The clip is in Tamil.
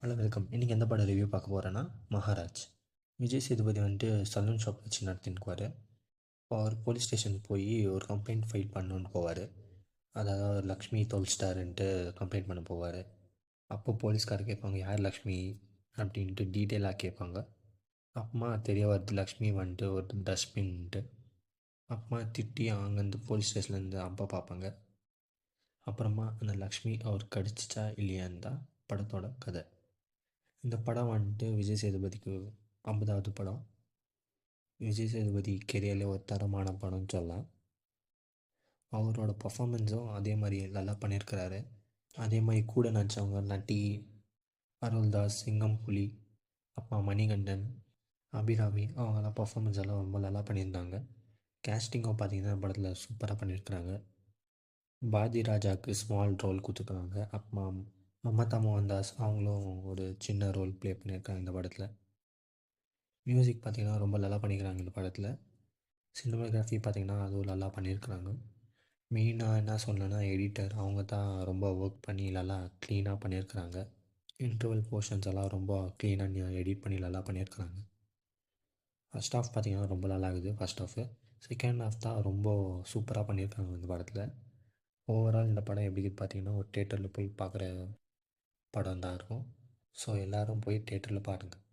Hello welcome. இன்றைக்கி எந்த படம் ரிவ்யூ பார்க்க போகிறேன்னா மகாராஜ். விஜய் சேதுபதி வந்துட்டு சலூன் ஷாப் வச்சு நடத்தின்னுக்குவார். அவர் போலீஸ் ஸ்டேஷனுக்கு போய் ஒரு கம்ப்ளைண்ட் ஃபைல் பண்ணணுன்னு போவார். அதாவது லக்ஷ்மி தொலைச்சிட்டாருன்ட்டு கம்ப்ளைண்ட் பண்ண போவார். அப்போ போலீஸ்காரர் கேட்பாங்க, யார் லக்ஷ்மி அப்படின்ட்டு டீட்டெயிலாக கேட்பாங்க. அப்புறமா தெரிய வருது லக்ஷ்மி வந்துட்டு ஒரு டஸ்ட்பின்ட்டு. அப்புறமா திட்டி அங்கேருந்து போலீஸ் ஸ்டேஷன்லேருந்து அப்பா பார்ப்பாங்க. அப்புறமா அந்த லக்ஷ்மி அவர் கடிச்சிச்சா இல்லையான்னு தான் படத்தோட கதை. இந்த படம் வந்துட்டு விஜய் சேதுபதிக்கு 50வது படம். விஜய் சேதுபதி கெரியரில் ஒரு தரமான படம்னு சொல்லலாம். அவரோட பர்ஃபார்மன்ஸும் அதே மாதிரி நல்லா பண்ணியிருக்கிறாரு. அதே மாதிரி கூட நடித்தவங்க நட்டி, அருள்தாஸ், சிங்கம் புலி, அப்பா மணிகண்டன், அபிராமி அவங்கெல்லாம் பர்ஃபார்மன்ஸ் எல்லாம் ரொம்ப நல்லா பண்ணியிருந்தாங்க. கேஸ்டிங்கும் பார்த்திங்கன்னா படத்தில் சூப்பராக பண்ணியிருக்கிறாங்க. பாரதி ராஜாவுக்கு ஸ்மால் ரோல் கொடுத்துருக்காங்க. அப்புறமா மமதா மோகன்தாஸ் அவங்களும் ஒரு சின்ன ரோல் ப்ளே பண்ணியிருக்காங்க இந்த படத்தில். மியூசிக் பார்த்திங்கன்னா ரொம்ப நல்லா பண்ணிக்கிறாங்க இந்த படத்தில். சினிமாகிராஃபி பார்த்திங்கன்னா அதுவும் நல்லா பண்ணியிருக்கிறாங்க. மெயினாக என்ன சொல்லணும்னா எடிட்டர் அவங்க தான் ரொம்ப ஒர்க் பண்ணி நல்லா க்ளீனாக பண்ணியிருக்கிறாங்க. இன்டர்வல் போர்ஷன்ஸ் எல்லாம் ரொம்ப க்ளீனாக எடிட் பண்ணி நல்லா பண்ணியிருக்கிறாங்க. ஃபஸ்ட் ஹாஃப் பார்த்திங்கன்னா ரொம்ப நல்லா இருக்குது ஃபஸ்ட் ஹாஃபு. செகண்ட் ஹாஃப் தான் ரொம்ப சூப்பராக பண்ணியிருக்காங்க இந்த படத்தில். ஓவரால் இந்த படம் எப்படி பார்த்திங்கன்னா ஒரு தேட்டரில் போய் பார்க்குற படம் தான் இருக்கும். ஸோ எல்லோரும் போய் தேட்டரில் பாருங்கள்.